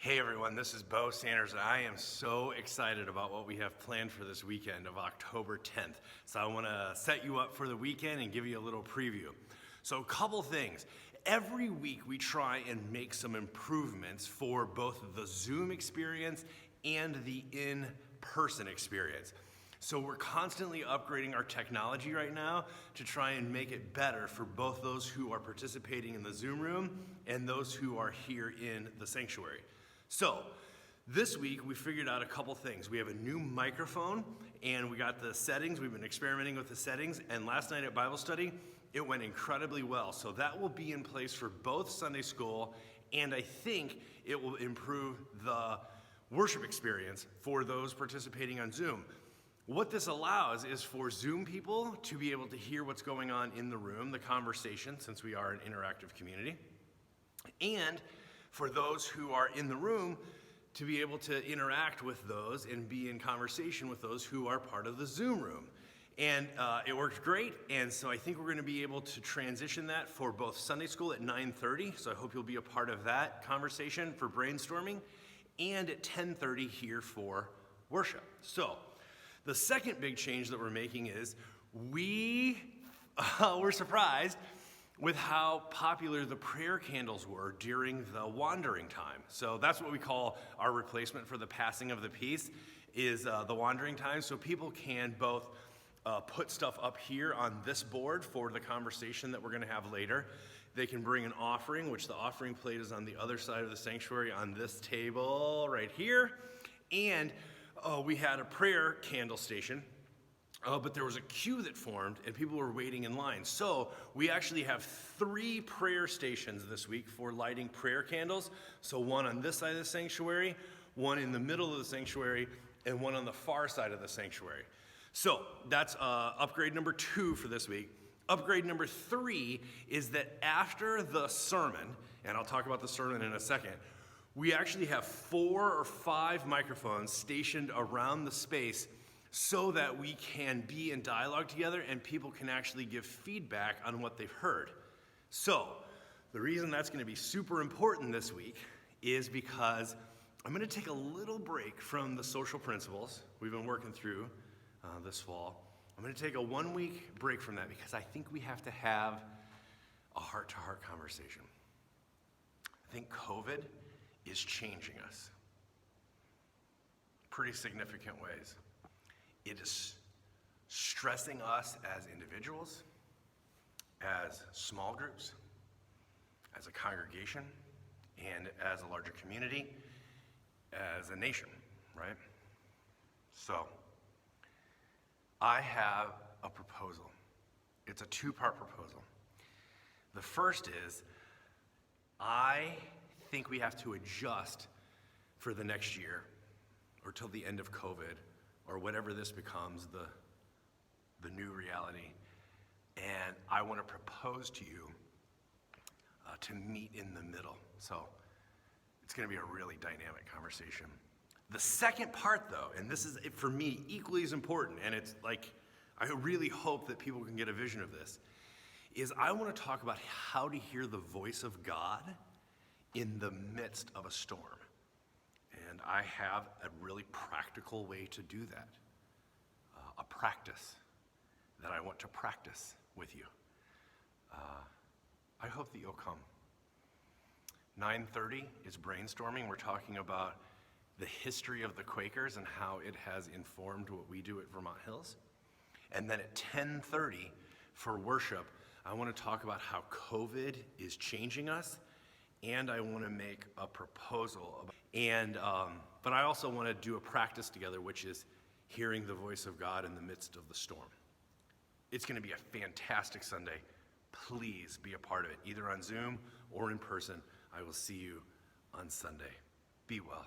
Hey everyone, this is Bo Sanders, and I am so excited about what we have planned for this weekend of October 10th. So I want to set you up for the weekend and give you a little preview. So a couple things. Every week we try and make some improvements for both the Zoom experience and the in-person experience. So we're constantly upgrading our technology right now to try and make it better for both those who are participating in the Zoom room and those who are here in the sanctuary. So this week we figured out a couple things. We have a new microphone and we got the settings. We've been experimenting with the settings, and last night at Bible study it went incredibly well. So that will be in place for both Sunday school, and I think it will improve the worship experience for those participating on Zoom. What this allows is for Zoom people to be able to hear what's going on in the room, the conversation, since we are an interactive community, and for those who are in the room to be able to interact with those and be in conversation with those who are part of the Zoom room. And it worked great, and so I think we're going to be able to transition that for both Sunday school at 9:30, so I hope you'll be a part of that conversation for brainstorming, and at 10:30 here for worship. So the second big change that we're making is we were surprised with how popular the prayer candles were during the wandering time. So that's what we call our replacement for the passing of the peace, is the wandering time. So people can both put stuff up here on this board for the conversation that we're going to have later. They can bring an offering, which the offering plate is on the other side of the sanctuary on this table right here. And we had a prayer candle station. But there was a queue that formed and people were waiting in line. So we actually have 3 prayer stations this week for lighting prayer candles. So one on this side of the sanctuary, one in the middle of the sanctuary, and one on the far side of the sanctuary. So that's upgrade number 2 for this week. Upgrade number 3 is that after the sermon, and I'll talk about the sermon in a second, we actually have 4 or 5 microphones stationed around the space so that we can be in dialogue together and people can actually give feedback on what they've heard. So the reason that's going to be super important this week is because I'm going to take a little break from the social principles we've been working through this fall. I'm going to take a 1-week break from that because I think we have to have a heart-to-heart conversation. I think COVID is changing us in pretty significant ways. It is stressing us as individuals, as small groups, as a congregation, and as a larger community, as a nation, right? So, I have a proposal. It's a 2-part proposal. The first is, I think we have to adjust for the next year, or till the end of COVID, or whatever this becomes, the new reality. And I want to propose to you to meet in the middle. So it's going to be a really dynamic conversation. The second part, though, and this is, for me, equally as important, and it's like, I really hope that people can get a vision of this, is I want to talk about how to hear the voice of God in the midst of a storm. And I have a really practical way to do that, a practice that I want to practice with you. I hope that you'll come. 9:30 is brainstorming. We're talking about the history of the Quakers and how it has informed what we do at Vermont Hills. And then at 10:30 for worship, I want to talk about how COVID is changing us, and I want to make a proposal. But I also want to do a practice together, which is hearing the voice of God in the midst of the storm. It's going to be a fantastic Sunday. Please be a part of it, either on Zoom or in person. I will see you on Sunday. Be well.